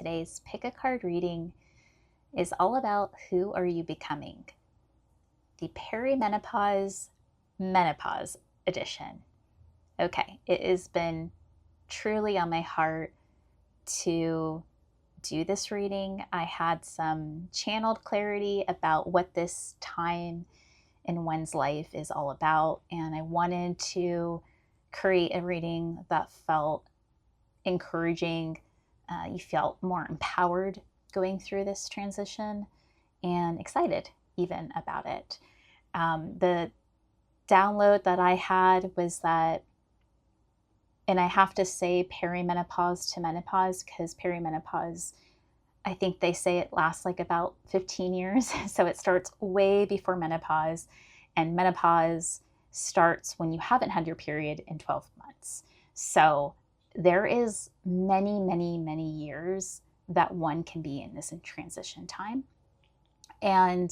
today's pick a card reading is all about who are you becoming? The Perimenopause Menopause edition. Okay, it has been truly on my heart to do this reading. I had some channeled clarity about what this time in one's life is all about, and I wanted to create a reading that felt encouraging. You felt more empowered going through this transition and excited even about it. The download that I had was that, and I have to say perimenopause to menopause because perimenopause, I think they say it lasts like about 15 years. So it starts way before menopause, and menopause starts when you haven't had your period in 12 months. So there is many, many, many years that one can be in this transition time. And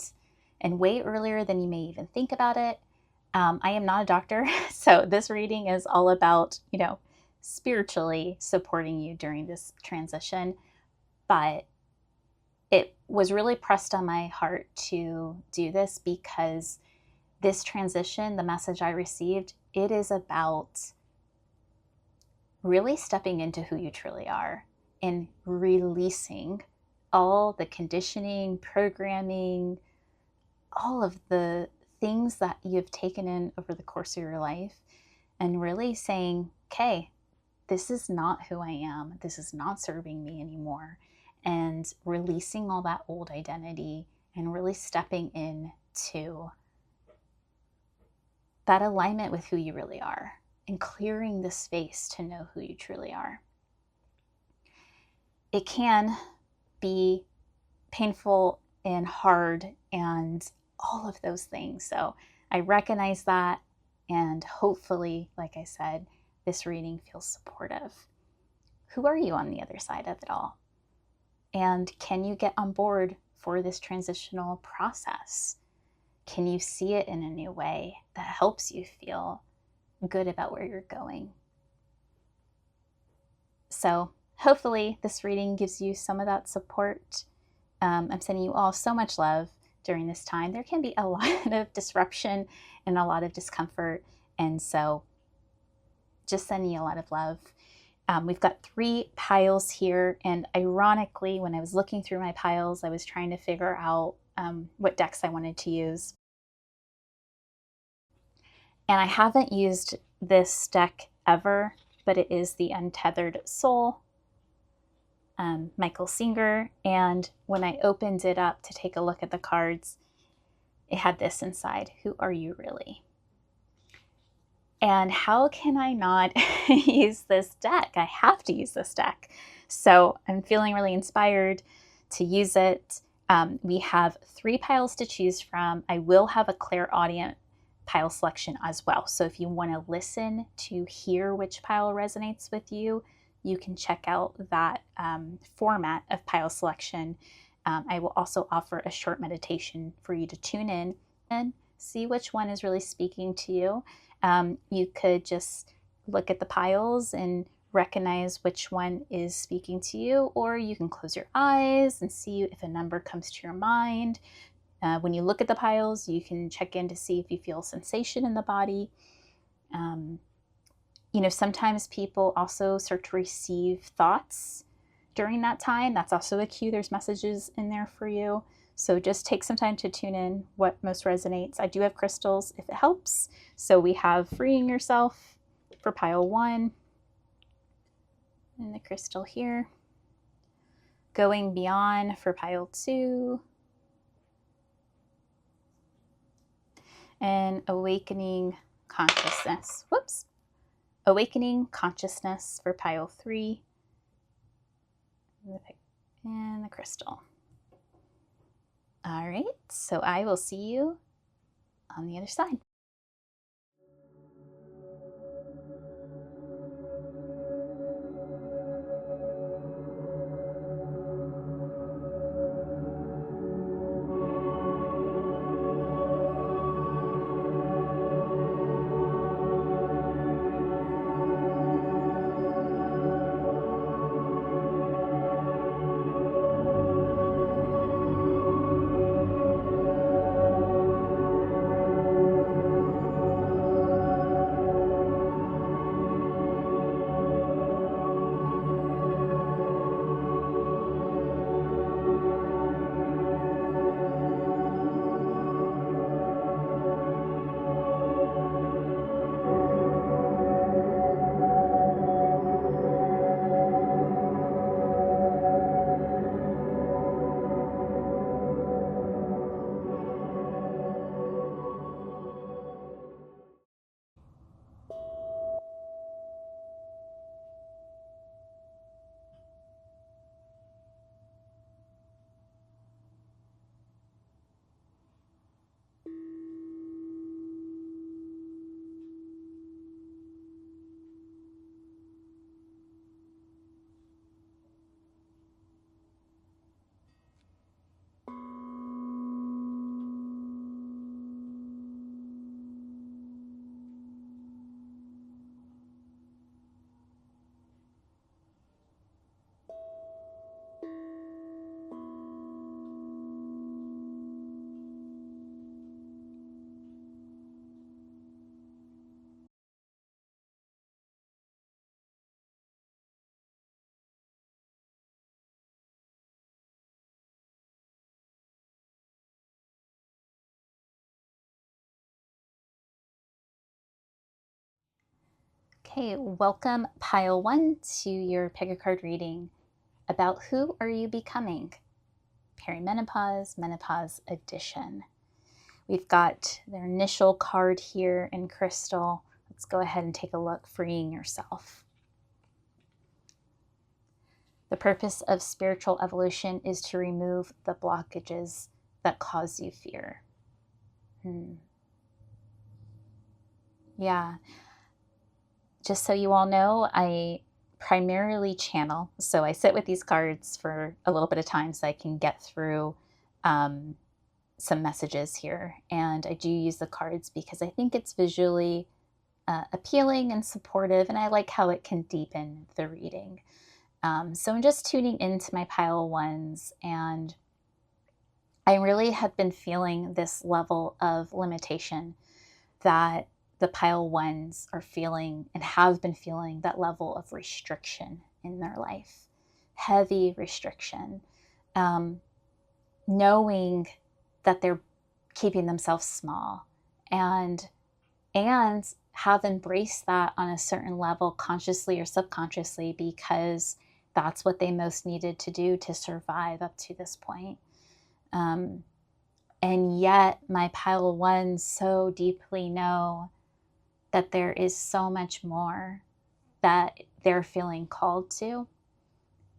way earlier than you may even think about it. I am not a doctor, so this reading is all about, spiritually supporting you during this transition. But it was really pressed on my heart to do this because this transition, the message I received, it is about really stepping into who you truly are and releasing all the conditioning, programming, all of the things that you've taken in over the course of your life, and really saying, okay, this is not who I am. This is not serving me anymore. And releasing all that old identity and really stepping into that alignment with who you really are and clearing the space to know who you truly are. It can be painful and hard and all of those things. So I recognize that, and hopefully, like I said, this reading feels supportive. Who are you on the other side of it all? And can you get on board for this transitional process? Can you see it in a new way that helps you feel good about where you're going? So hopefully this reading gives you some of that support. I'm sending you all so much love during this time. There can be a lot of disruption and a lot of discomfort. And so just sending you a lot of love. We've got 3 piles here. And ironically, when I was looking through my piles, I was trying to figure out what decks I wanted to use. And I haven't used this deck ever, but it is the Untethered Soul, Michael Singer. And when I opened it up to take a look at the cards, it had this inside: who are you really? And how can I not use this deck? I have to use this deck. So I'm feeling really inspired to use it. We have 3 piles to choose from. I will have a Clairaudience pile selection as well. So if you want to listen to hear which pile resonates with you, you can check out that format of pile selection. I will also offer a short meditation for you to tune in and see which one is really speaking to you. You could just look at the piles and recognize which one is speaking to you, or you can close your eyes and see if a number comes to your mind. When you look at the piles, you can check in to see if you feel sensation in the body. Sometimes people also start to receive thoughts during that time. That's also a cue. There's messages in there for you. So just take some time to tune in what most resonates. I do have crystals if it helps. So we have Freeing Yourself for pile 1, and the crystal here. Going Beyond for pile 2. And Awakening Consciousness. Awakening Consciousness for pile 3. And the crystal. All right, so I will see you on the other side. Okay, welcome pile 1 to your pick a card reading about who are you becoming? Perimenopause, Menopause edition. We've got their initial card here in crystal. Let's go ahead and take a look, freeing yourself. The purpose of spiritual evolution is to remove the blockages that cause you fear. Yeah. Just so you all know, I primarily channel. So I sit with these cards for a little bit of time so I can get through some messages here. And I do use the cards because I think it's visually appealing and supportive, and I like how it can deepen the reading. So I'm just tuning into my pile 1s, and I really have been feeling this level of limitation that the pile 1s are feeling and have been feeling, that level of restriction in their life, heavy restriction, knowing that they're keeping themselves small and have embraced that on a certain level, consciously or subconsciously, because that's what they most needed to do to survive up to this point. And yet my pile 1s so deeply know that there is so much more that they're feeling called to,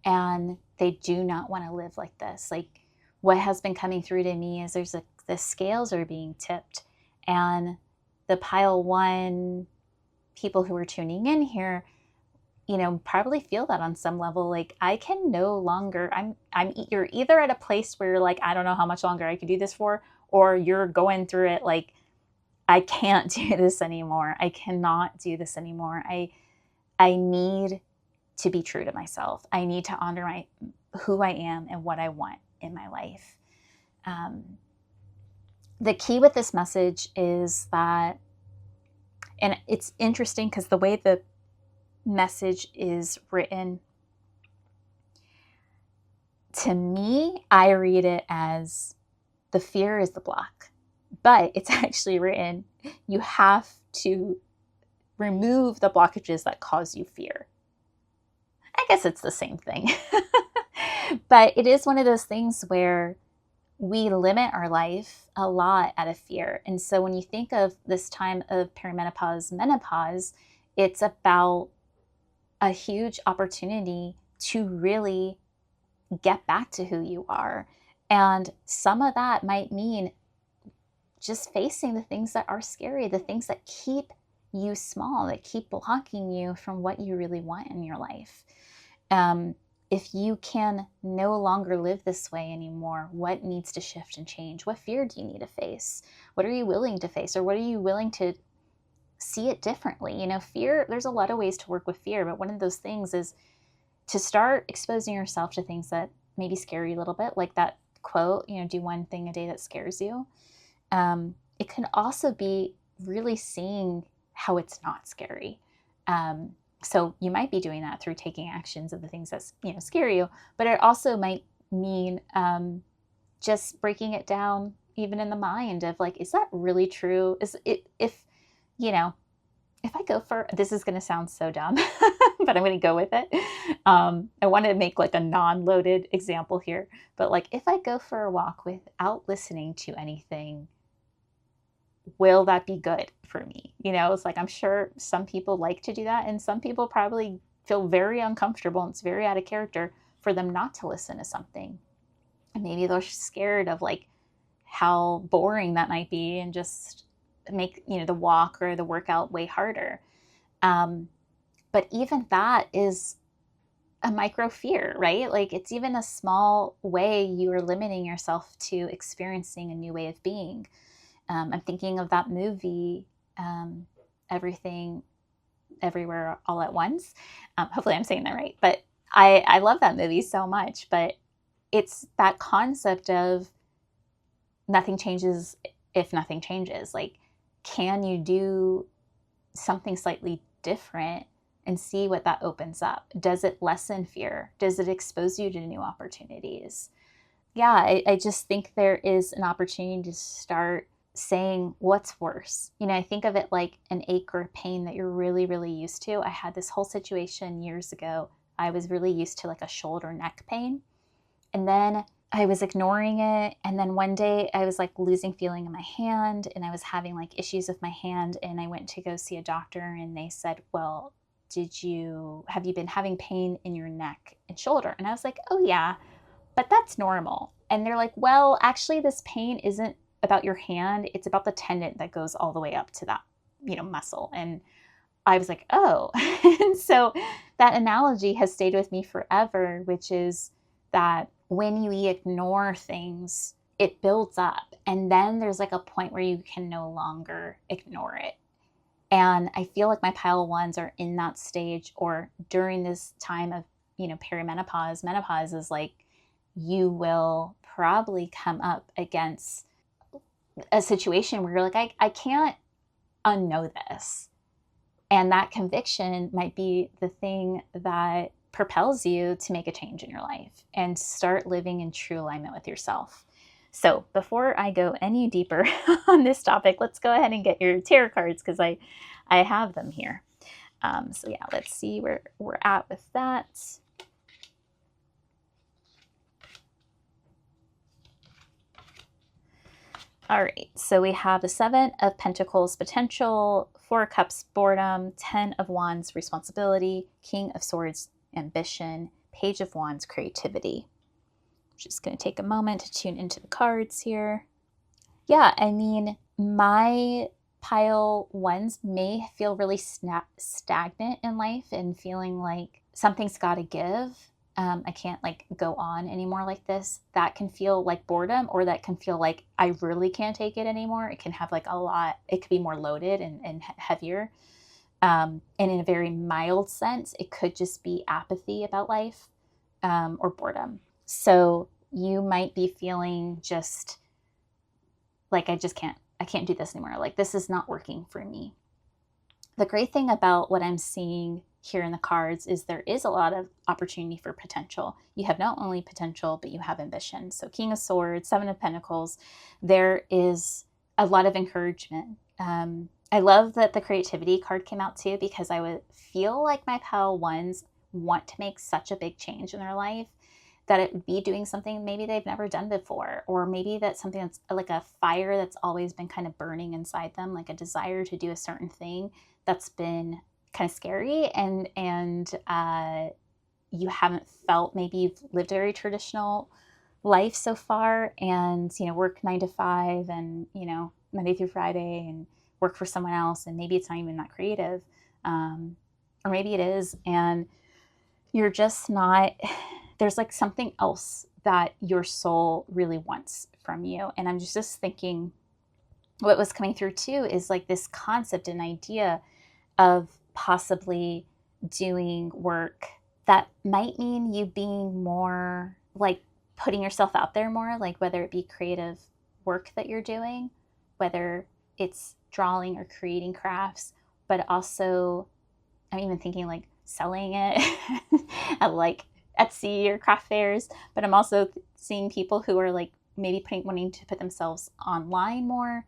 and they do not want to live like this. Like, what has been coming through to me is the scales are being tipped, and the pile 1 people who are tuning in here, probably feel that on some level. Like, I can no longer, you're either at a place where you're like, I don't know how much longer I could do this for, or you're going through it like, I can't do this anymore. I cannot do this anymore. I need to be true to myself. I need to honor who I am and what I want in my life. The key with this message is that, and it's interesting because the way the message is written, to me, I read it as the fear is the block. But it's actually written, you have to remove the blockages that cause you fear. I guess it's the same thing. But it is one of those things where we limit our life a lot out of fear. And so when you think of this time of perimenopause, menopause, it's about a huge opportunity to really get back to who you are. And some of that might mean just facing the things that are scary, the things that keep you small, that keep blocking you from what you really want in your life. If you can no longer live this way anymore, what needs to shift and change? What fear do you need to face? What are you willing to face? Or what are you willing to see it differently? Fear, there's a lot of ways to work with fear, but one of those things is to start exposing yourself to things that maybe scare you a little bit, like that quote, do one thing a day that scares you. It can also be really seeing how it's not scary. So you might be doing that through taking actions of the things that scare you, but it also might mean just breaking it down, even in the mind of like, is that really true? Is it, if I go for, this is going to sound so dumb, but I'm going to go with it. I want to make like a non-loaded example here, but like, if I go for a walk without listening to anything, will that be good for me? It's like, I'm sure some people like to do that, and some people probably feel very uncomfortable, and it's very out of character for them not to listen to something. And maybe they're scared of like how boring that might be and just make, the walk or the workout way harder. But even that is a micro fear, right? Like, it's even a small way you are limiting yourself to experiencing a new way of being. I'm thinking of that movie, Everything, Everywhere, All at Once. Hopefully I'm saying that right. But I love that movie so much. But it's that concept of nothing changes if nothing changes. Like, can you do something slightly different and see what that opens up? Does it lessen fear? Does it expose you to new opportunities? Yeah, I just think there is an opportunity to start saying, what's worse? I think of it like an ache or a pain that you're really, really used to. I had this whole situation years ago. I was really used to like a shoulder neck pain. And then I was ignoring it. And then one day I was like losing feeling in my hand, and I was having like issues with my hand. And I went to go see a doctor, and they said, well, have you been having pain in your neck and shoulder? And I was like, oh yeah, but that's normal. And they're like, well, actually this pain isn't about your hand. It's about the tendon that goes all the way up to that, muscle. And I was like, oh. And so that analogy has stayed with me forever, which is that when you ignore things, it builds up. And then there's like a point where you can no longer ignore it. And I feel like my pile ones are in that stage, or during this time of, perimenopause. Menopause is like, you will probably come up against a situation where you're like, I can't unknow this. And that conviction might be the thing that propels you to make a change in your life and start living in true alignment with yourself. So before I go any deeper on this topic, let's go ahead and get your tarot cards, because I have them here. So yeah, let's see where we're at with that. All right, so we have the 7 of Pentacles, potential, 4 of Cups, boredom, 10 of Wands, responsibility, King of Swords, ambition, Page of Wands, creativity. Just going to take a moment to tune into the cards here. Yeah, I mean, my pile ones may feel really stagnant in life and feeling like something's got to give. I can't like go on anymore like this. That can feel like boredom, or that can feel like I really can't take it anymore. It can have like a lot, it could be more loaded and heavier. And in a very mild sense, it could just be apathy about life, or boredom. So you might be feeling just like, I can't do this anymore. Like, this is not working for me. The great thing about what I'm seeing here in the cards is there is a lot of opportunity for potential. You have not only potential, but you have ambition. So King of Swords, 7 of Pentacles, there is a lot of encouragement. I love that the creativity card came out too, because I would feel like my pile ones want to make such a big change in their life, that it would be doing something maybe they've never done before, or maybe that's something that's like a fire that's always been kind of burning inside them, like a desire to do a certain thing that's been kind of scary, and you haven't felt, maybe you've lived a very traditional life so far, and work 9 to 5 and Monday through Friday, and work for someone else, and maybe it's not even that creative, or maybe it is, and you're just not, there's like something else that your soul really wants from you. And I'm just thinking, what was coming through too is like this concept and idea of possibly doing work that might mean you being more like putting yourself out there more, like whether it be creative work that you're doing, whether it's drawing or creating crafts, but also I'm even thinking like selling it at like Etsy or craft fairs. But I'm also seeing people who are like maybe wanting to put themselves online more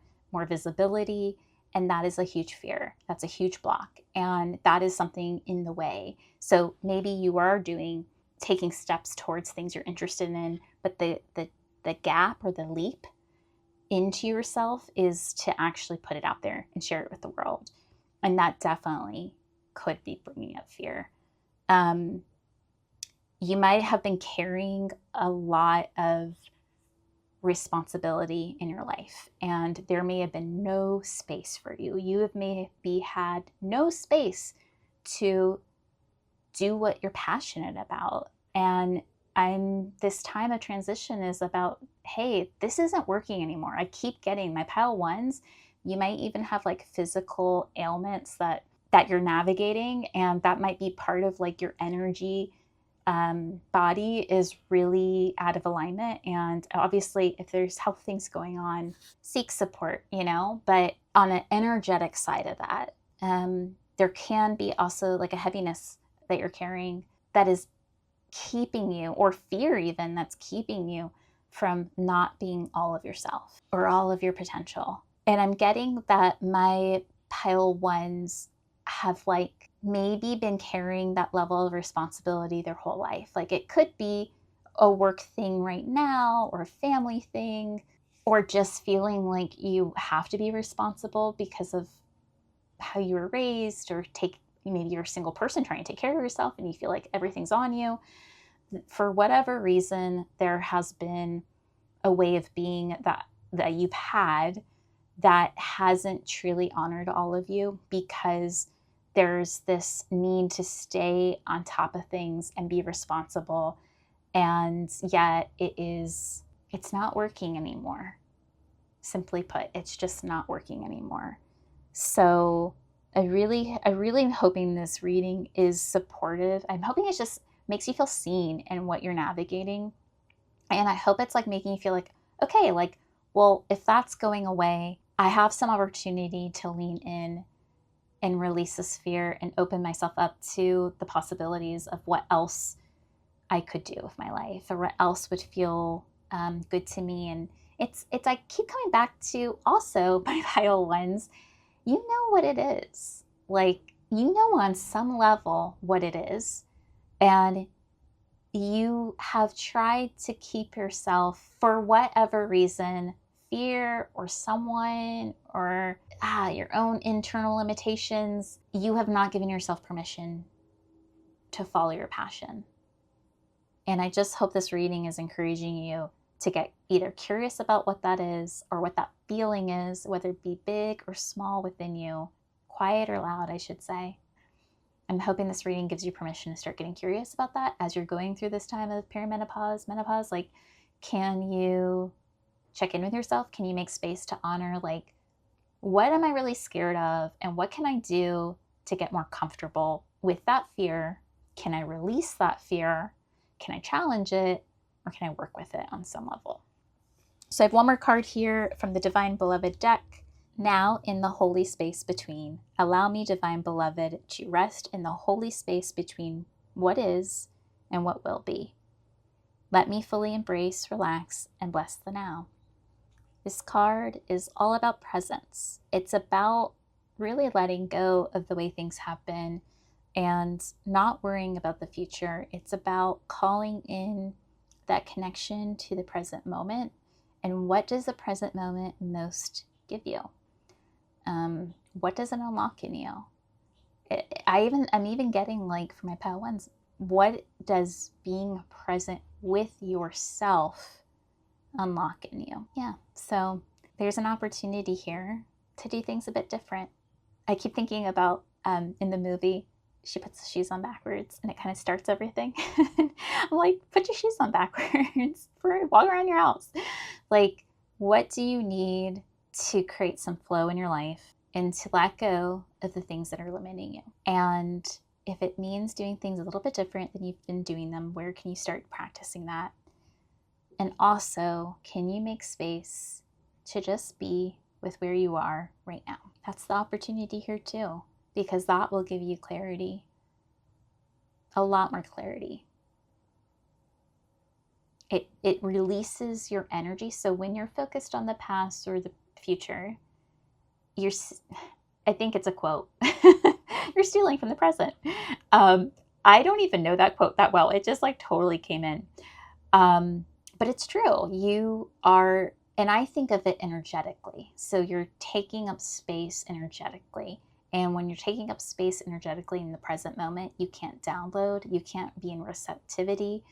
visibility. And that is a huge fear. That's a huge block. And that is something in the way. So maybe you are taking steps towards things you're interested in, but the gap or the leap into yourself is to actually put it out there and share it with the world. And that definitely could be bringing up fear. You might have been carrying a lot of responsibility in your life, and there may have been no space for you. You have maybe had no space to do what you're passionate about. And this time of transition is about, hey, this isn't working anymore. I keep getting my pile ones. You might even have like physical ailments that you're navigating, and that might be part of like your energy body is really out of alignment. And obviously if there's health things going on, seek support, but on an energetic side of that, there can be also like a heaviness that you're carrying that is keeping you, or fear even that's keeping you from not being all of yourself or all of your potential. And I'm getting that my pile ones have like maybe been carrying that level of responsibility their whole life. Like it could be a work thing right now or a family thing, or just feeling like you have to be responsible because of how you were raised, or maybe you're a single person trying to take care of yourself and you feel like everything's on you. For whatever reason, there has been a way of being that you've had that hasn't truly honored all of you, because there's this need to stay on top of things and be responsible. And yet it's not working anymore. Simply put, it's just not working anymore. So I really am hoping this reading is supportive. I'm hoping it just makes you feel seen in what you're navigating. And I hope it's like making you feel like, okay, like, well, if that's going away, I have some opportunity to lean in and release this fear and open myself up to the possibilities of what else I could do with my life, or what else would feel good to me. And it's I keep coming back to also my pile ones. You know what it is. Like, you know on some level what it is. And you have tried to keep yourself, for whatever reason, fear or someone or your own internal limitations, you have not given yourself permission to follow your passion. And I just hope this reading is encouraging you to get either curious about what that is, or what that feeling is, whether it be big or small within you, quiet or loud, I should say. I'm hoping this reading gives you permission to start getting curious about that as you're going through this time of perimenopause, menopause. Like, can you check in with yourself? Can you make space to honor, like, what am I really scared of? And what can I do to get more comfortable with that fear? Can I release that fear? Can I challenge it? Or can I work with it on some level? So I have one more card here from the Divine Beloved deck. Now, in the holy space between, allow me, Divine Beloved, to rest in the holy space between what is and what will be. Let me fully embrace, relax, and bless the now. This card is all about presence. It's about really letting go of the way things have been and not worrying about the future. It's about calling in that connection to the present moment. And what does the present moment most give you? What does it unlock in you? I'm even getting, like, for my pile ones, what does being present with yourself unlock in you? Yeah, so there's an opportunity here to do things a bit different. I keep thinking about in the movie, she puts the shoes on backwards and it kind of starts everything. I'm like, put your shoes on backwards, walk around your house. Like, what do you need to create some flow in your life and to let go of the things that are limiting you? And if it means doing things a little bit different than you've been doing them, where can you start practicing that? And also, can you make space to just be with where you are right now? That's the opportunity here too, because that will give you clarity, a lot more clarity. It releases your energy. So when you're focused on the past or the future, I think it's a quote, you're stealing from the present. I don't even know that quote that well. It just like totally came in. But it's true. You are, and I think of it energetically. So you're taking up space energetically. And when you're taking up space energetically in the present moment, you can't download, you can't be in receptivity.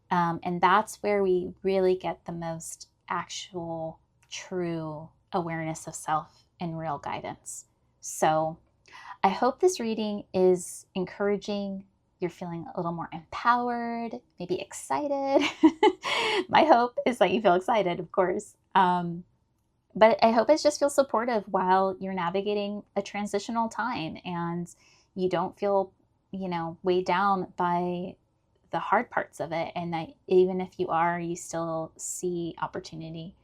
And that's where we really get the most actual, true awareness of self and real guidance. So I hope this reading is encouraging. You're feeling a little more empowered, maybe excited. My hope is that you feel excited, of course. But I hope it just feels supportive while you're navigating a transitional time and you don't feel, weighed down by the hard parts of it. And that even if you are, you still see opportunity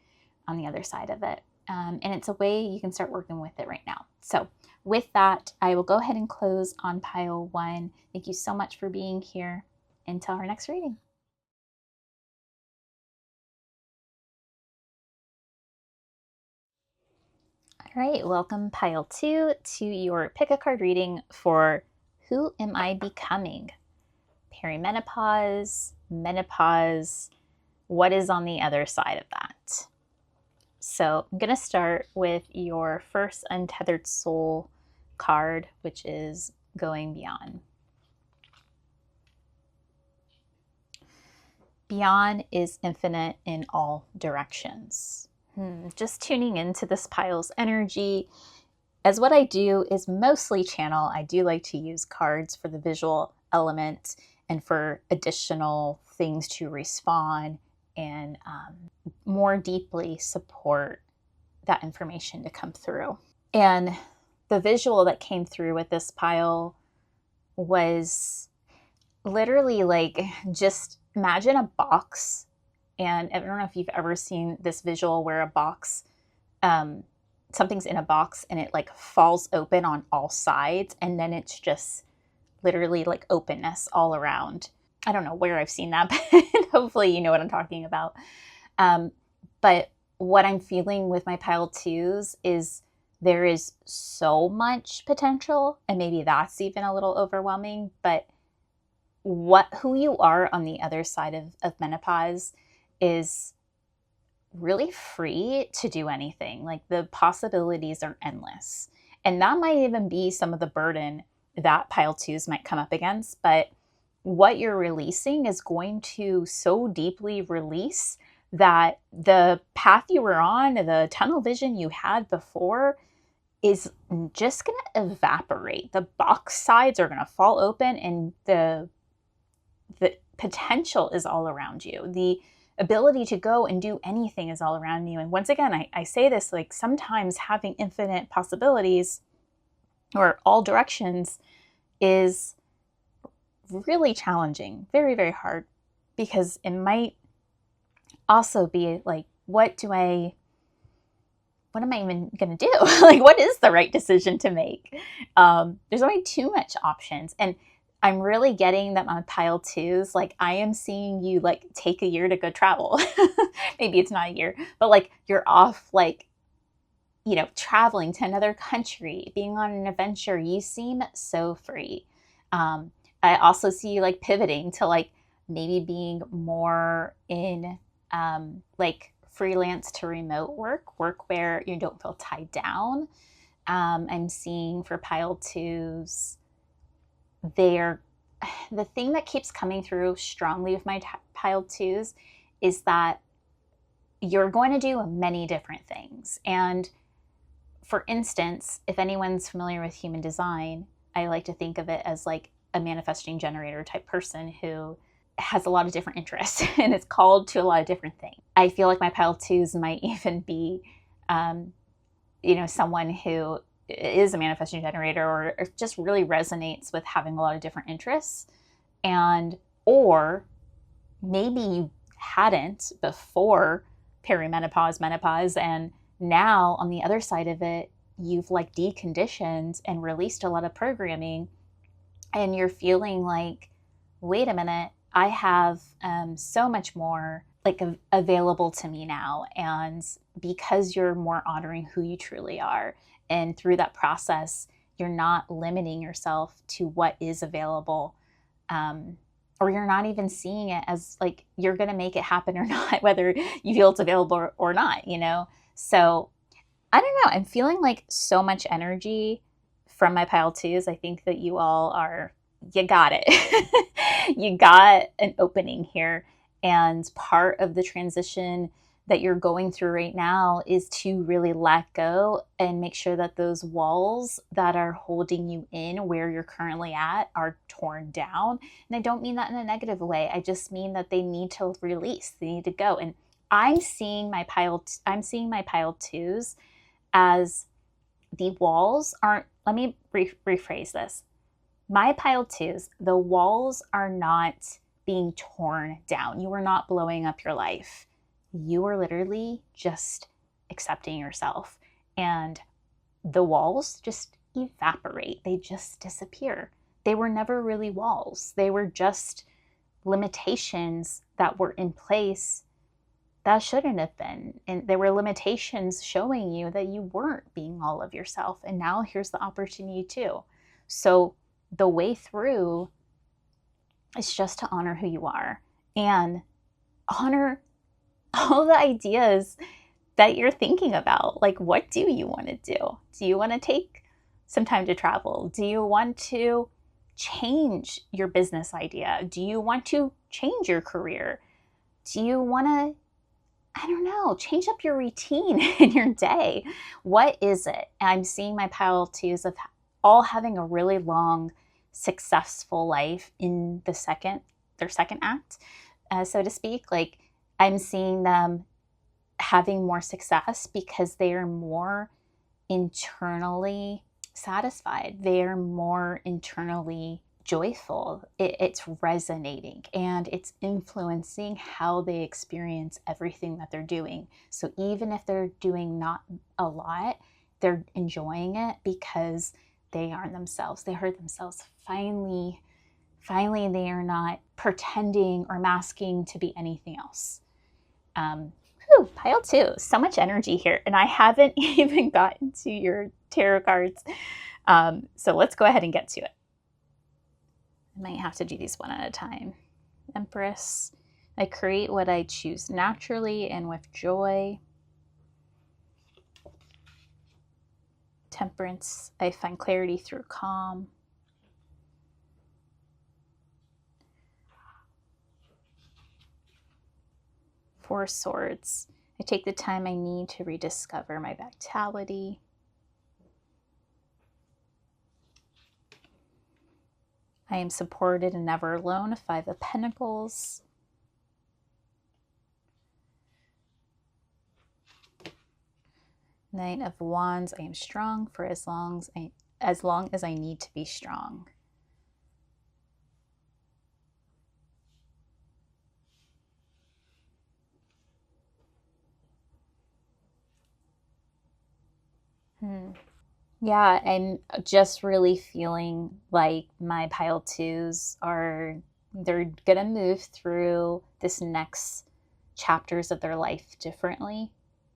on the other side of it. And it's a way you can start working with it right now. So with that, I will go ahead and close on pile one. Thank you so much for being here. Until our next reading. right, welcome pile 2 to your pick a card reading for Who Am I Becoming? Perimenopause, menopause, what is on the other side of that? So I'm going to start with your first Untethered Soul card, which is Going Beyond. Beyond is infinite in all directions. Just tuning into this pile's energy. As what I do is mostly channel, I do like to use cards for the visual element and for additional things to respond and more deeply support that information to come through. And the visual that came through with this pile was literally like, just imagine a box. And I don't know if you've ever seen this visual where a box, something's in a box and it like falls open on all sides, and then it's just literally like openness all around. I don't know where I've seen that, but hopefully you know what I'm talking about. But what I'm feeling with my pile 2s is there is so much potential, and maybe that's even a little overwhelming, but who you are on the other side of menopause is really free to do anything. Like, the possibilities are endless. And that might even be some of the burden that pile 2s might come up against. But what you're releasing is going to so deeply release that the path you were on, the tunnel vision you had before, is just going to evaporate. The box sides are going to fall open, and the potential is all around you. The ability to go and do anything is all around you. And once again, I say this, like, sometimes having infinite possibilities or all directions is really challenging, very, very hard, because it might also be like, what am I even going to do? Like, what is the right decision to make? There's only too much options. And I'm really getting that my pile 2s, like, I am seeing you like take a year to go travel. Maybe it's not a year, but like, you're off, like, you know, traveling to another country, being on an adventure. You seem so free. I also see you like pivoting to like maybe being more in like freelance to remote work where you don't feel tied down. I'm seeing for pile 2s, the thing that keeps coming through strongly with my pile 2s is that you're going to do many different things. And for instance, if anyone's familiar with human design, I like to think of it as like a manifesting generator type person who has a lot of different interests and is called to a lot of different things. I feel like my pile 2s might even be, someone who is a manifesting generator or just really resonates with having a lot of different interests. Or maybe you hadn't before perimenopause, menopause, and now on the other side of it, you've like deconditioned and released a lot of programming, and you're feeling like, wait a minute, I have so much more like available to me now. And because you're more honoring who you truly are, and through that process, you're not limiting yourself to what is available, or you're not even seeing it as like you're going to make it happen or not, whether you feel it's available or not, you know? So I don't know. I'm feeling like so much energy from my pile 2s. I think that you all you got it. You got an opening here. And part of the transition that you're going through right now is to really let go and make sure that those walls that are holding you in where you're currently at are torn down. And I don't mean that in a negative way. I just mean that they need to release. They need to go. And I'm seeing my pile 2s as the walls aren't, let me rephrase this. My pile 2s, the walls are not being torn down. You are not blowing up your life. You are literally just accepting yourself. And the walls just evaporate. They just disappear. They were never really walls. They were just limitations that were in place that shouldn't have been. And there were limitations showing you that you weren't being all of yourself. And now here's the opportunity too. So the way through is just to honor who you are and honor all the ideas that you're thinking about. Like, what do you want to do? Do you want to take some time to travel? Do you want to change your business idea? Do you want to change your career? Do you want to, I don't know, change up your routine in your day? What is it? I'm seeing my pile twos of all having a really long, successful life in their second act, so to speak. Like, I'm seeing them having more success because they are more internally satisfied. They are more internally joyful. It's resonating and it's influencing how they experience everything that they're doing. So even if they're doing not a lot, they're enjoying it because they are themselves. They heard themselves. Finally, they are not pretending or masking to be anything else. Pile two, so much energy here. And I haven't even gotten to your tarot cards. So let's go ahead and get to it. I might have to do these one at a time. Empress, I create what I choose naturally and with joy. Temperance, I find clarity through calm. Four Swords, I take the time I need to rediscover my vitality. I am supported and never alone. Five of Pentacles. Knight of Wands, I am strong for as long as I need to be strong. Yeah, I'm just really feeling like my pile twos they're gonna move through this next chapters of their life differently.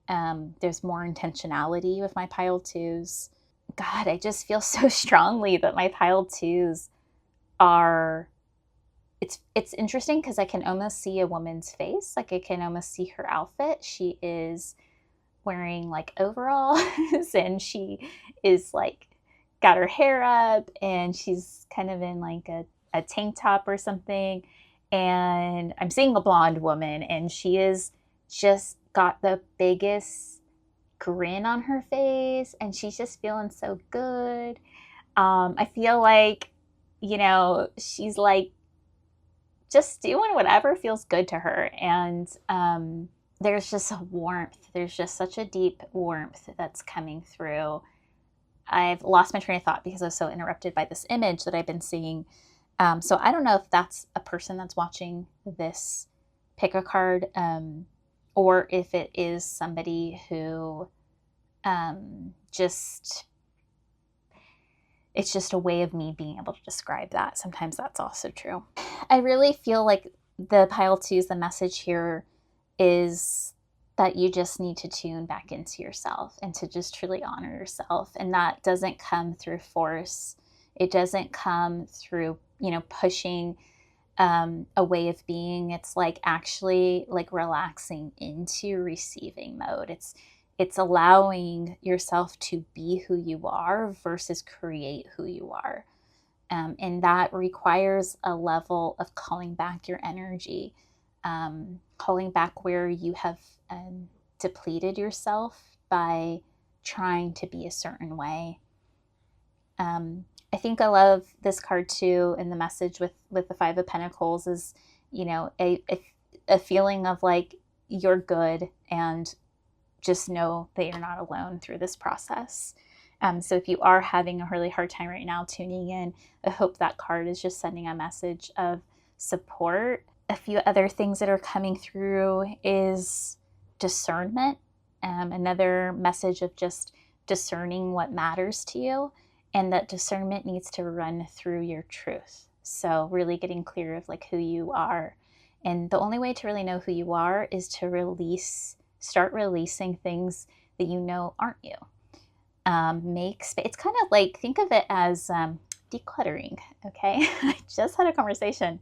There's more intentionality with my pile twos. God, I just feel so strongly that my pile twos are, it's interesting because I can almost see a woman's face. Like I can almost see her outfit. She is wearing like overalls and she is like got her hair up and she's kind of in like a tank top or something. And I'm seeing a blonde woman and she is just got the biggest grin on her face and she's just feeling so good. I feel like, she's like just doing whatever feels good to her. And there's just a warmth. There's just such a deep warmth that's coming through. I've lost my train of thought because I was so interrupted by this image that I've been seeing. So I don't know if that's a person that's watching this pick a card, or if it is somebody who it's just a way of me being able to describe that. Sometimes that's also true. I really feel like the pile twos, the message here is that you just need to tune back into yourself and to just truly honor yourself. And that doesn't come through force. It doesn't come through, pushing a way of being. It's like actually like relaxing into receiving mode. It's allowing yourself to be who you are versus create who you are. And that requires a level of calling back your energy, calling back where you have depleted yourself by trying to be a certain way. I think I love this card too, and the message with the Five of Pentacles is, a feeling of like you're good and just know that you're not alone through this process. So if you are having a really hard time right now tuning in, I hope that card is just sending a message of support. A few other things that are coming through is discernment. Another message of just discerning what matters to you, and that discernment needs to run through your truth. So really getting clear of like who you are And the only way to really know who you are is to start releasing things that you know aren't you. Make space. It's kind of like, think of it as decluttering, okay? I just had a conversation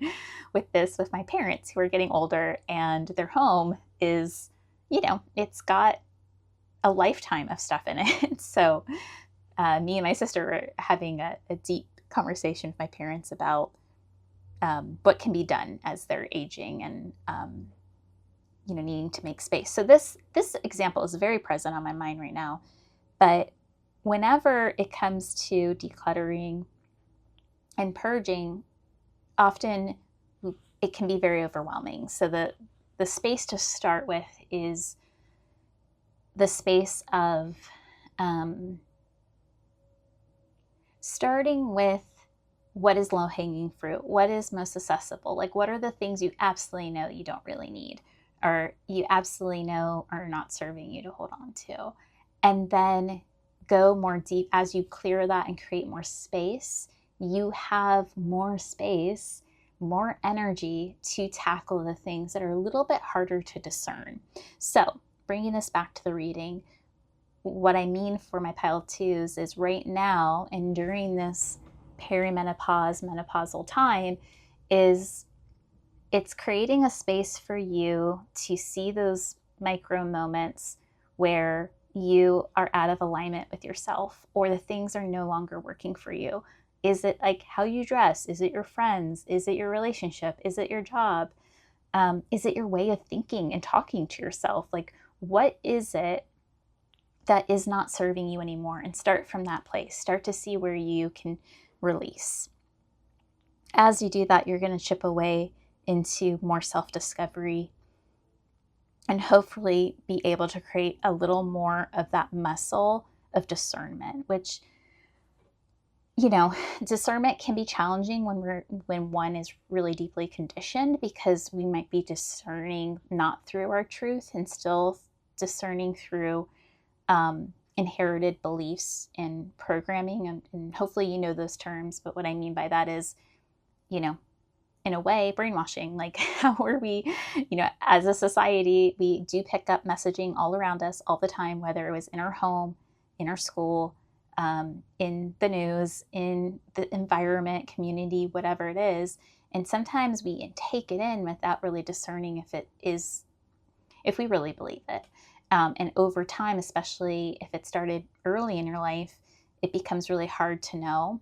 with my parents who are getting older, and their home is, it's got a lifetime of stuff in it. So me and my sister were having a deep conversation with my parents about what can be done as they're aging and needing to make space. So this example is very present on my mind right now. But whenever it comes to decluttering and purging, often it can be very overwhelming. So the space to start with is the space of starting with what is low-hanging fruit, what is most accessible, like what are the things you absolutely know you don't really need, or you absolutely know are not serving you to hold on to. And then go more deep as you clear that and create more space. You have more space, more energy to tackle the things that are a little bit harder to discern. So bringing this back to the reading, what I mean for my pile twos is right now and during this perimenopause, menopausal time, is it's creating a space for you to see those micro moments where you are out of alignment with yourself, or the things are no longer working for you. Is it like how you dress? Is it your friends? Is it your relationship? Is it your job? Is it your way of thinking and talking to yourself? Like, what is it that is not serving you anymore? And start from that place. Start to see where you can release. As you do that, you're going to chip away into more self-discovery and hopefully be able to create a little more of that muscle of discernment, which, discernment can be challenging when one is really deeply conditioned, because we might be discerning not through our truth and still discerning through inherited beliefs and programming. And hopefully you know those terms, but what I mean by that is, in a way, brainwashing. Like, how are we, as a society, we do pick up messaging all around us all the time, whether it was in our home, in our school, in the news, in the environment, community, whatever it is. And sometimes we take it in without really discerning if we really believe it. And over time, especially if it started early in your life, it becomes really hard to know.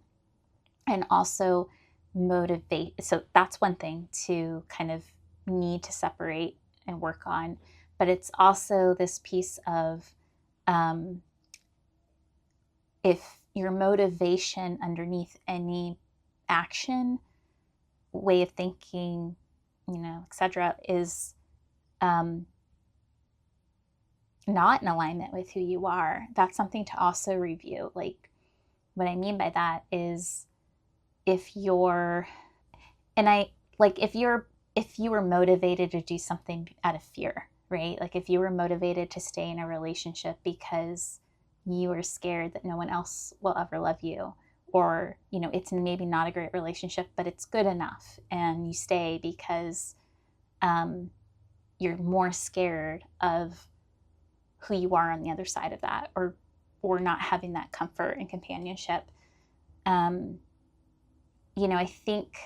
And also motivate. So that's one thing to kind of need to separate and work on. But it's also this piece of if your motivation underneath any action, way of thinking, etc., is not in alignment with who you are, that's something to also review. Like, what I mean by that is, if you were motivated to do something out of fear, right? Like, if you were motivated to stay in a relationship because you are scared that no one else will ever love you, or, it's maybe not a great relationship, but it's good enough, and you stay because you're more scared of who you are on the other side of that, or not having that comfort and companionship. I think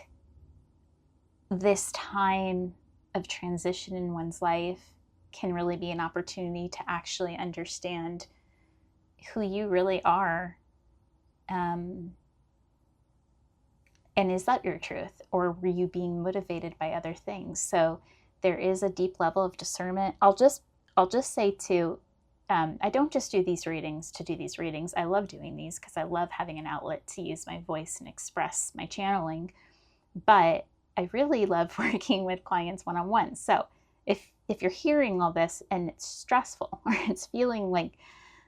this time of transition in one's life can really be an opportunity to actually understand who you really are. And is that your truth, or were you being motivated by other things? So there is a deep level of discernment. I'll just say too, I don't just do these readings to do these readings. I love doing these because I love having an outlet to use my voice and express my channeling. But I really love working with clients one-on-one. So if you're hearing all this and it's stressful, or it's feeling like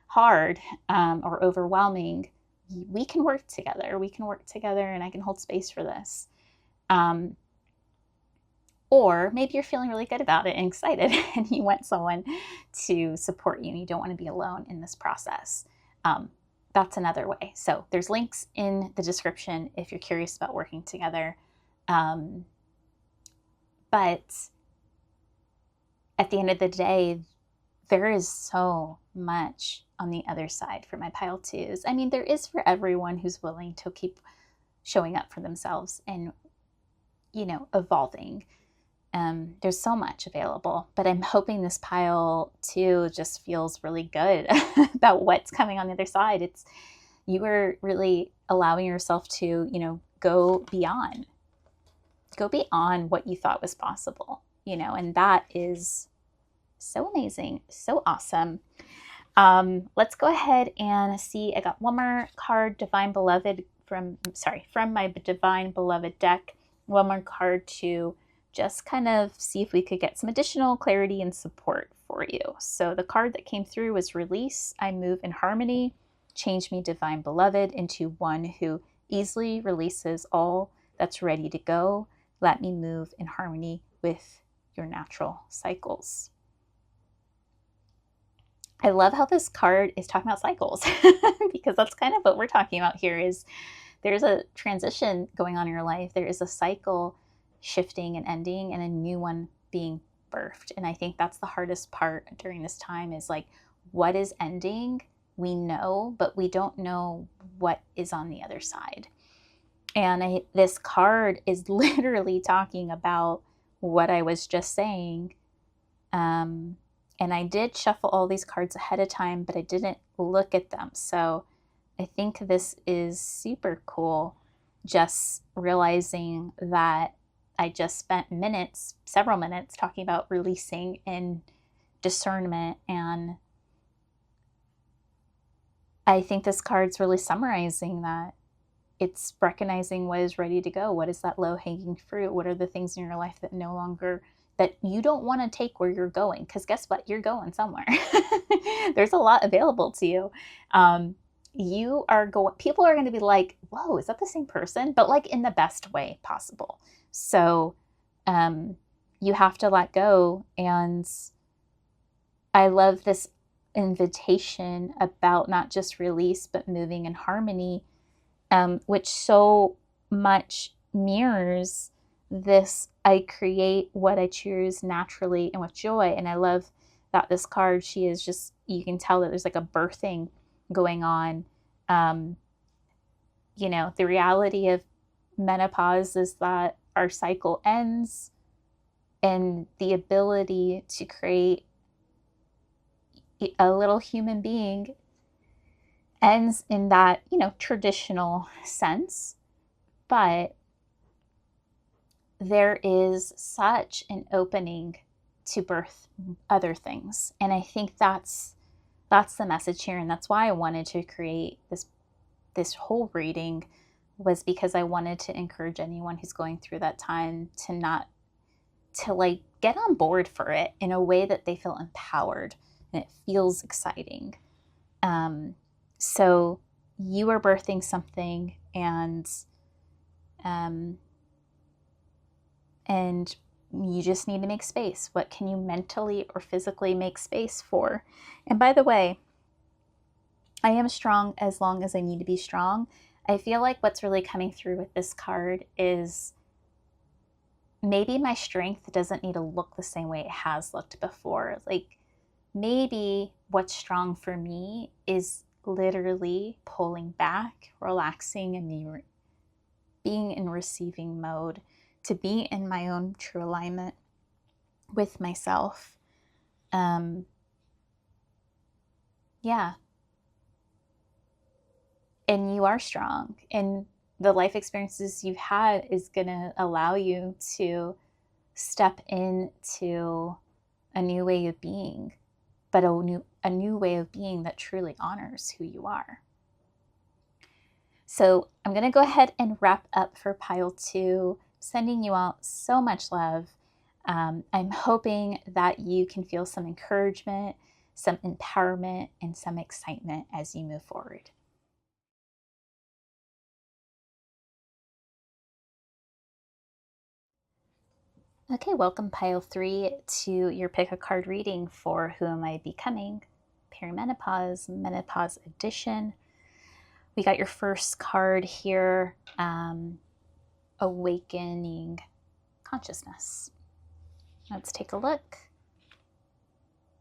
hard or overwhelming, we can work together. We can work together, and I can hold space for this. Or maybe you're feeling really good about it and excited, and you want someone to support you, and you don't want to be alone in this process. That's another way. So there's links in the description if you're curious about working together. But at the end of the day, there is so much on the other side for my pile twos. I mean, there is for everyone who's willing to keep showing up for themselves and, evolving. There's so much available, but I'm hoping this pile two just feels really good about what's coming on the other side. You are really allowing yourself to, go beyond what you thought was possible, and that is so amazing, so awesome. Let's go ahead and see. I got one more card, Divine Beloved, from my Divine Beloved deck. One more card to just kind of see if we could get some additional clarity and support for you. So the card that came through was Release. I move in harmony. Change me, Divine Beloved, into one who easily releases all that's ready to go. Let me move in harmony with your natural cycles. I love how this card is talking about cycles because that's kind of what we're talking about here. Is there's a transition going on in your life. There is a cycle shifting and ending and a new one being birthed. And I think that's the hardest part during this time is like, what is ending? We know, but we don't know what is on the other side. And this card is literally talking about what I was just saying. And I did shuffle all these cards ahead of time, but I didn't look at them. So I think this is super cool, just realizing that I just spent several minutes talking about releasing and discernment. And I think this card's really summarizing that. It's recognizing what is ready to go. What is that low-hanging fruit? What are the things in your life that you don't want to take where you're going? Because guess what? You're going somewhere. There's a lot available to you. People are going to be like, whoa, is that the same person? But like in the best way possible. So you have to let go. And I love this invitation about not just release, but moving in harmony, which so much mirrors this. I create what I choose naturally and with joy. And I love that this card, you can tell that there's like a birthing going on. The reality of menopause is that our cycle ends, and the ability to create a little human being ends in that, traditional sense. But there is such an opening to birth other things. And I think that's the message here. And that's why I wanted to create this whole reading, was because I wanted to encourage anyone who's going through that time to like get on board for it in a way that they feel empowered and it feels exciting. So you are birthing something, and you just need to make space. What can you mentally or physically make space for? And by the way, I am strong as long as I need to be strong. I feel like what's really coming through with this card is maybe my strength doesn't need to look the same way it has looked before. Like maybe what's strong for me is literally pulling back, relaxing, and being in receiving mode, to be in my own true alignment with myself. Yeah. And you are strong, and the life experiences you've had is going to allow you to step into a new way of being, but a new way of being that truly honors who you are. So I'm going to go ahead and wrap up for pile 2, sending you out so much love. I'm hoping that you can feel some encouragement, some empowerment, and some excitement as you move forward. Okay, welcome pile 3 to your pick a card reading for Who Am I Becoming? Perimenopause, Menopause Edition. We got your first card here, Awakening Consciousness. Let's take a look.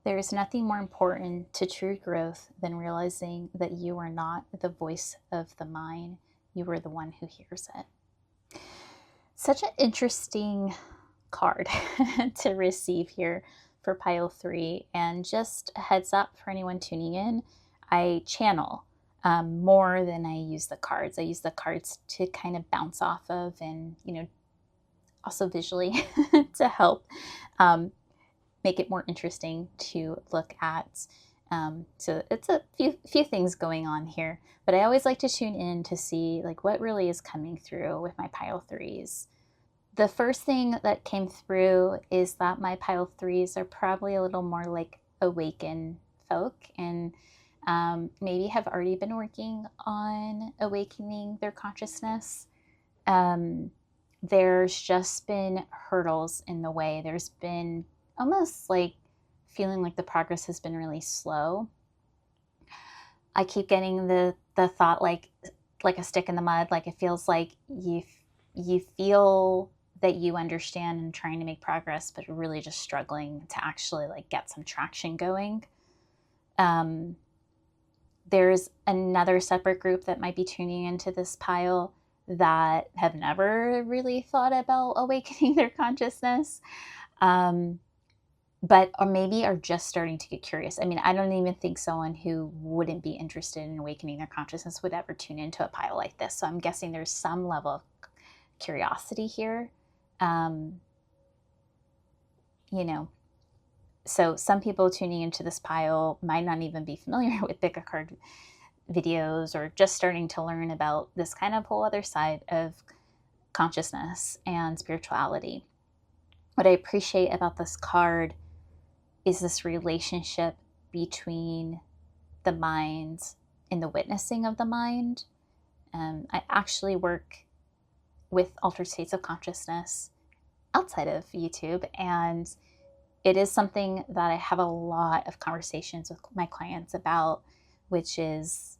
There is nothing more important to true growth than realizing that you are not the voice of the mind. You are the one who hears it. Such an interesting card to receive here for pile 3. And just a heads up for anyone tuning in, I channel more than I use the cards. I use the cards to kind of bounce off of, and, you know, also visually to help make it more interesting to look at. So it's a few things going on here, but I always like to tune in to see like what really is coming through with my pile 3s. The first thing that came through is that my pile 3s are probably a little more like awakened folk, and maybe have already been working on awakening their consciousness. There's just been hurdles in the way. There's been almost like feeling like the progress has been really slow. I keep getting the thought like a stick in the mud. Like it feels like you feel that you understand and trying to make progress, but really just struggling to actually like get some traction going. There's another separate group that might be tuning into this pile that have never really thought about awakening their consciousness. But or maybe are just starting to get curious. I mean, I don't even think someone who wouldn't be interested in awakening their consciousness would ever tune into a pile like this. So I'm guessing there's some level of curiosity here. You know, so some people tuning into this pile might not even be familiar with pick a card videos, or just starting to learn about this kind of whole other side of consciousness and spirituality. What I appreciate about this card is this relationship between the mind and the witnessing of the mind. I actually work with altered states of consciousness outside of YouTube, and it is something that I have a lot of conversations with my clients about, which is,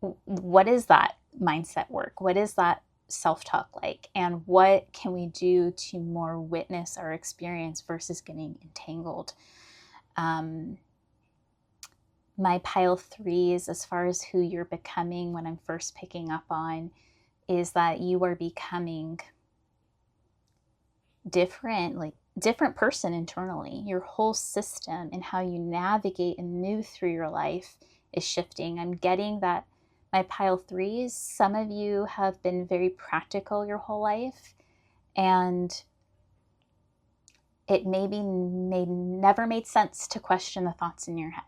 what is that mindset work? What is that self-talk like? And what can we do to more witness our experience versus getting entangled? My pile 3s, as far as who you're becoming, when I'm first picking up on, is that you are becoming different person internally. Your whole system and how you navigate and move through your life is shifting. I'm getting that my pile 3s, some of you have been very practical your whole life, and it never made sense to question the thoughts in your head.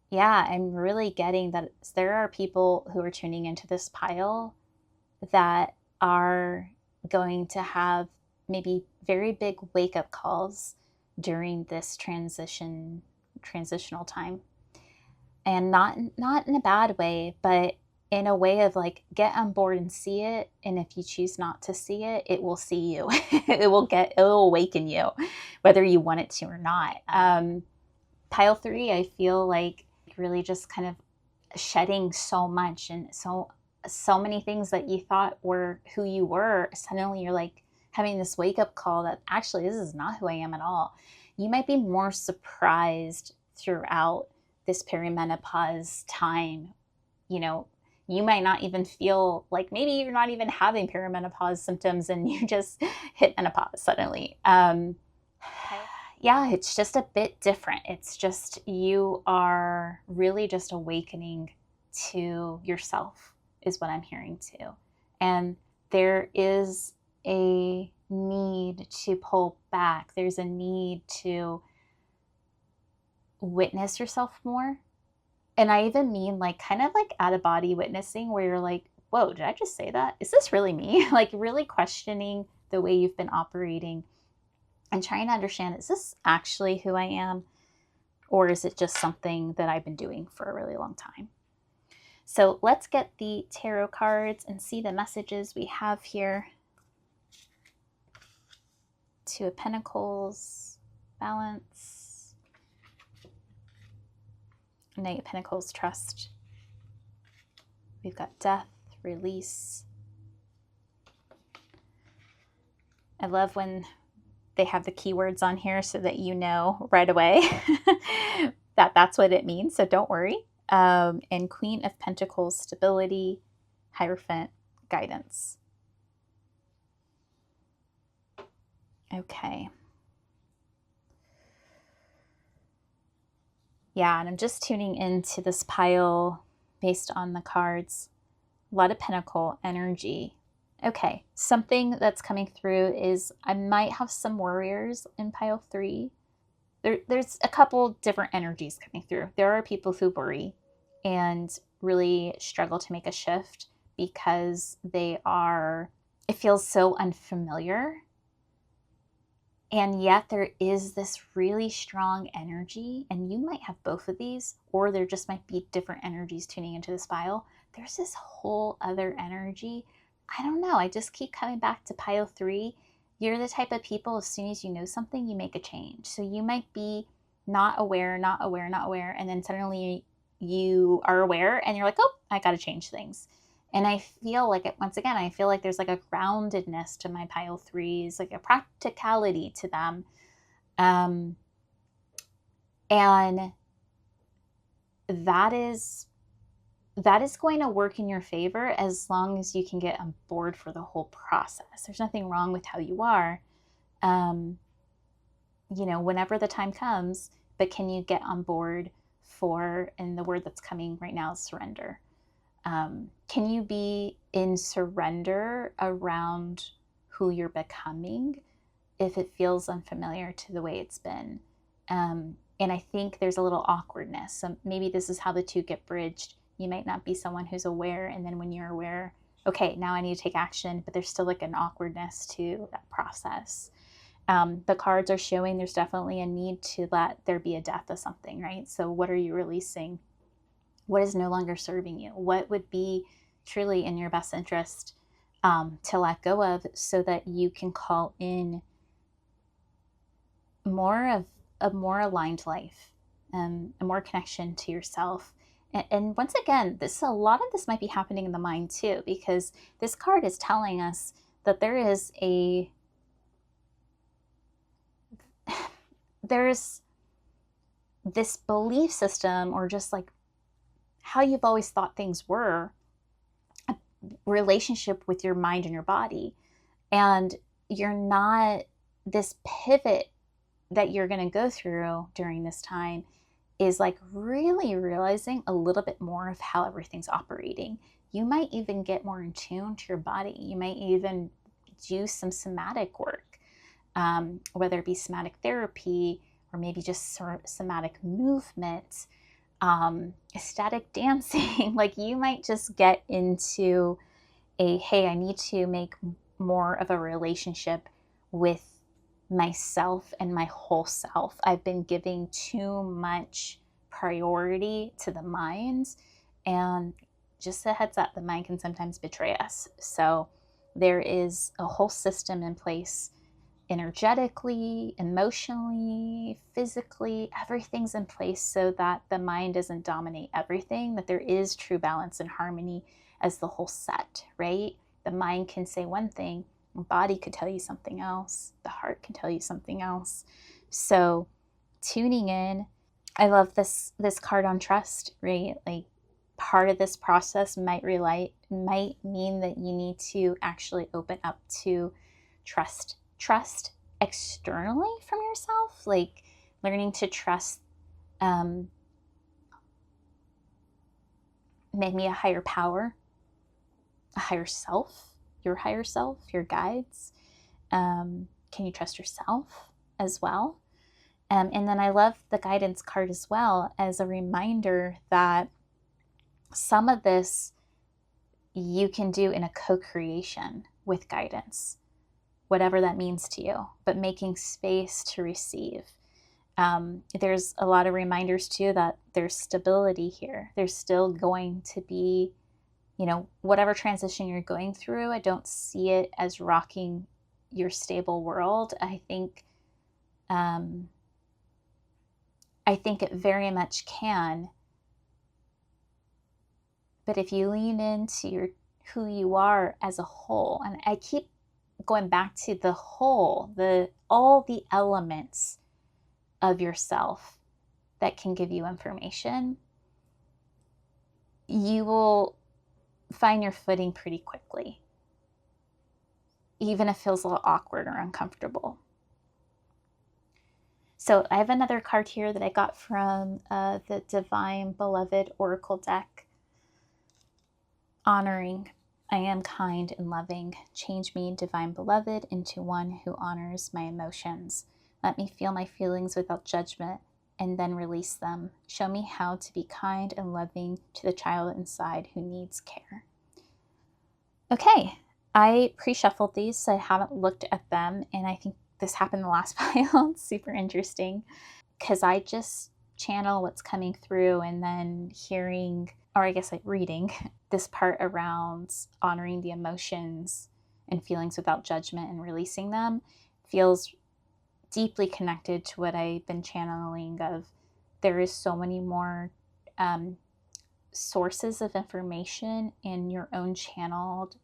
Yeah, I'm really getting that there are people who are tuning into this pile that are going to have maybe very big wake-up calls during this transitional time. And not in a bad way, but in a way of like, get on board and see it. And if you choose not to see it, it will see you. it will awaken you, whether you want it to or not. Pile 3, I feel like really just kind of shedding so much, and so many things that you thought were who you were. Suddenly you're like having this wake-up call that actually this is not who I am at all. You might be more surprised throughout this perimenopause time. You know, you might not even feel like, maybe you're not even having perimenopause symptoms and you just hit menopause suddenly. Yeah, it's just a bit different. It's just, you are really just awakening to yourself is what I'm hearing too. And there is a need to pull back. There's a need to witness yourself more. And I even mean like kind of like out of body witnessing, where you're like, whoa, did I just say that? Is this really me? Like really questioning the way you've been operating and trying to understand, is this actually who I am? Or is it just something that I've been doing for a really long time? So let's get the tarot cards and see the messages we have here. Two of Pentacles, balance. Knight of Pentacles, trust. We've got death, release. I love when they have the keywords on here so that you know right away that that's what it means. So don't worry. And Queen of Pentacles, stability, Hierophant, guidance. Okay. Yeah, and I'm just tuning into this pile based on the cards. A lot of Pentacle energy. Okay, something that's coming through is I might have some warriors in pile 3. There's a couple different energies coming through. There are people who worry and really struggle to make a shift because it feels so unfamiliar. And yet there is this really strong energy, and you might have both of these, or there just might be different energies tuning into this pile. There's this whole other energy. I don't know. I just keep coming back to pile 3. You're the type of people, as soon as you know something, you make a change. So you might be not aware, and then suddenly you are aware and you're like, oh, I got to change things. And I feel like once again, I feel like there's like a groundedness to my pile 3s, like a practicality to them. And that is going to work in your favor as long as you can get on board for the whole process. There's nothing wrong with how you are, whenever the time comes, but can you get on board for, and the word that's coming right now is surrender. Can you be in surrender around who you're becoming if it feels unfamiliar to the way it's been? And I think there's a little awkwardness. So maybe this is how the two get bridged. You might not be someone who's aware, and then when you're aware, okay, now I need to take action, but there's still like an awkwardness to that process. The cards are showing there's definitely a need to let there be a death of something, right? So what are you releasing? What is no longer serving you? What would be truly in your best interest to let go of, so that you can call in more of a more aligned life, a more connection to yourself. And once again, a lot of this might be happening in the mind too, because this card is telling us that there's this belief system, or just like how you've always thought things were, a relationship with your mind and your body. And you're not, this pivot that you're going to go through during this time is like really realizing a little bit more of how everything's operating. You might even get more in tune to your body. You might even do some somatic work, whether it be somatic therapy or maybe just somatic movement, ecstatic dancing. Like you might just get into hey, I need to make more of a relationship with myself and my whole self. I've been giving too much priority to the mind, and just a heads up, the mind can sometimes betray us. So there is a whole system in place, energetically, emotionally, physically, everything's in place so that the mind doesn't dominate everything, that there is true balance and harmony as the whole set, right? The mind can say one thing, the body could tell you something else, the heart can tell you something else. So tuning in, I love this card on trust, right? Like part of this process might mean that you need to actually open up to trust externally from yourself, like learning to trust maybe a higher power, a higher self, your guides. Can you trust yourself as well? And then I love the guidance card as well, as a reminder that some of this you can do in a co-creation with guidance, whatever that means to you, but making space to receive. There's a lot of reminders too that there's stability here. There's still going to be, whatever transition you're going through, I don't see it as rocking your stable world. I think it very much can. But if you lean into who you are as a whole, and I keep going back to the whole, all the elements of yourself that can give you information, you will find your footing pretty quickly, even if it feels a little awkward or uncomfortable. So I have another card here that I got from the Divine Beloved Oracle deck. Honoring. I am kind and loving. Change me, Divine Beloved, into one who honors my emotions. Let me feel my feelings without judgment and then release them. Show me how to be kind and loving to the child inside who needs care. Okay, I pre-shuffled these, so I haven't looked at them, and I think this happened in the last pile. It's super interesting because I just channel what's coming through, and then hearing, or I guess like reading, this part around honoring the emotions and feelings without judgment and releasing them feels deeply connected to what I've been channeling of. There is so many more sources of information in your own channeled,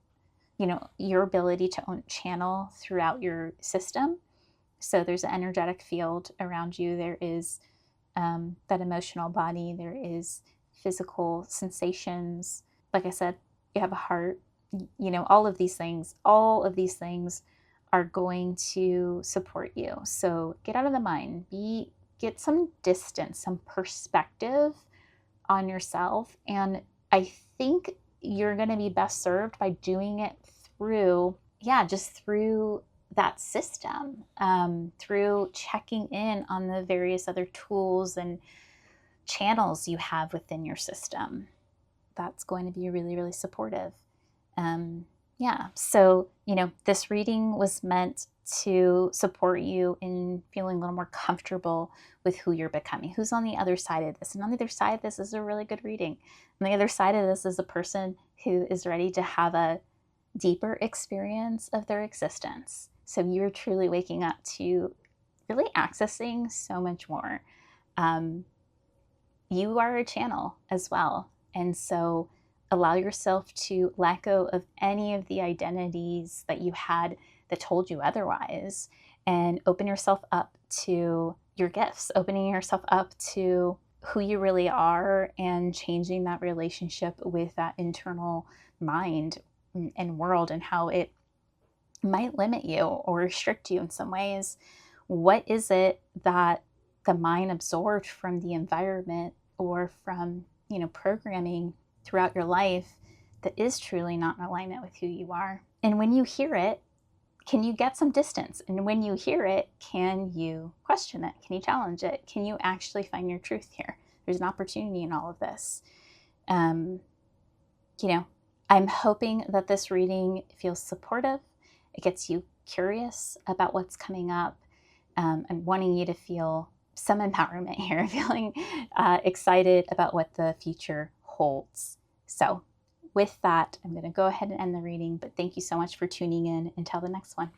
your ability to channel throughout your system. So there's an energetic field around you. There is that emotional body. There is physical sensations. Like I said, you have a heart. All of these things are going to support you. So get out of the mind. Get some distance, some perspective on yourself. And I think you're going to be best served by doing it through that system, through checking in on the various other tools and channels you have within your system. That's going to be really, really supportive. So, this reading was meant to support you in feeling a little more comfortable with who you're becoming, who's on the other side of this. And on the other side of this is a really good reading. On the other side of this is a person who is ready to have a deeper experience of their existence. So you're truly waking up to really accessing so much more. You are a channel as well. And so allow yourself to let go of any of the identities that you had that told you otherwise, and open yourself up to your gifts, opening yourself up to who you really are, and changing that relationship with that internal mind and world and how it might limit you or restrict you in some ways. What is it that the mind absorbed from the environment or from, programming throughout your life that is truly not in alignment with who you are? And when you hear it, can you get some distance? And when you hear it, can you question it? Can you challenge it? Can you actually find your truth here? There's an opportunity in all of this. I'm hoping that this reading feels supportive. It gets you curious about what's coming up. I'm wanting you to feel some empowerment here, feeling excited about what the future holds. So with that, I'm going to go ahead and end the reading, but thank you so much for tuning in. Until the next one.